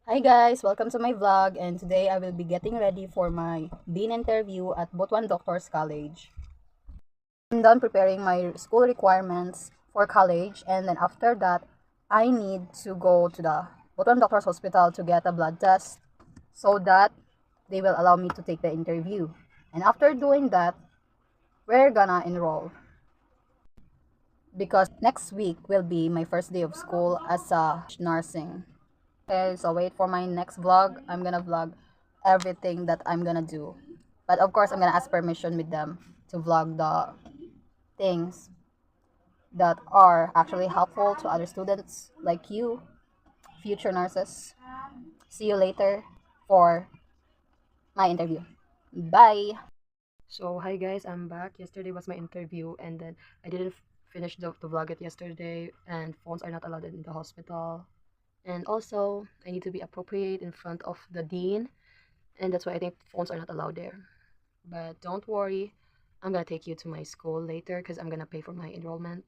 Hi guys, welcome to my vlog, and today I will be getting ready for my dean interview at Butuan Doctors College. I'm done preparing my school requirements for college, and then after that I need to go to the Butuan Doctors Hospital to get a blood test so that they will allow me to take the interview. And after doing that, we're gonna enroll because next week will be my first day of school as a nursing. Okay, so wait for my next vlog. I'm gonna vlog everything that I'm gonna do. But of course, I'm gonna ask permission with them to vlog the things that are actually helpful to other students like you, future nurses. See you later for my interview. Bye. So hi guys, I'm back. Yesterday was my interview and then I didn't finish the vlog it yesterday and phones are not allowed in the hospital. And also I need to be appropriate in front of the dean and that's why I think phones are not allowed there. But don't worry, I'm gonna take you to my school later because I'm gonna pay for my enrollment,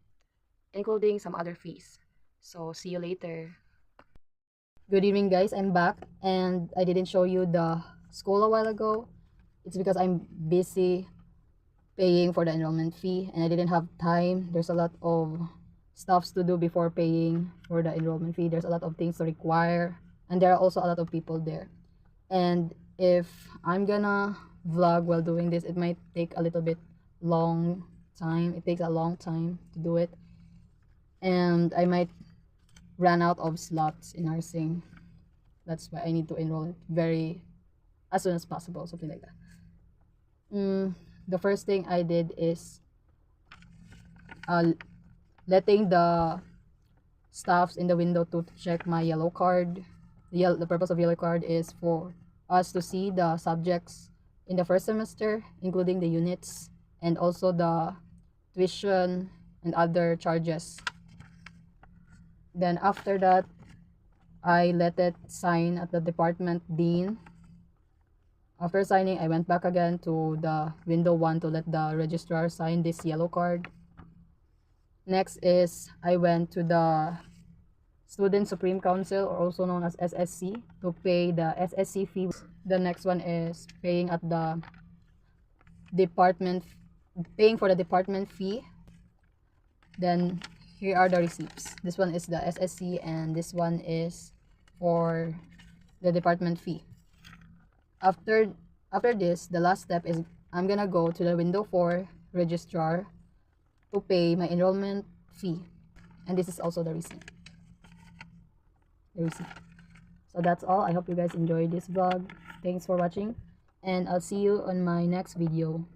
including some other fees. So see you later. Good evening, guys. I'm back, and I didn't show you the school a while ago. It's because I'm busy paying for the enrollment fee and I didn't have time. There's a lot of stuffs to do before paying for the enrollment fee. There's a lot of things to require, and there are also a lot of people there. And if I'm gonna vlog while doing this, it might take a little bit long time. It takes a long time to do it, and I might run out of slots in nursing. That's why I need to enroll it very as soon as possible, something like that. The first thing I did is uh, letting the staffs in the window to check my yellow card. The purpose of yellow card is for us to see the subjects in the first semester, including the units and also the tuition and other charges. Then after that, I let it sign at the department dean. After signing, I went back again to the window 1 to let the registrar sign this yellow card. Next is I went to the Student Supreme Council, or also known as SSC, to pay the SSC fee. The next one is paying at the department, paying for the department fee. Then here are the receipts. This one is the SSC and this one is for the department fee. After this, the last step is I'm gonna go to the window 4 registrar to pay my enrollment fee. And this is also the receipt. So that's all. I hope you guys enjoyed this vlog. Thanks for watching, and I'll see you on my next video.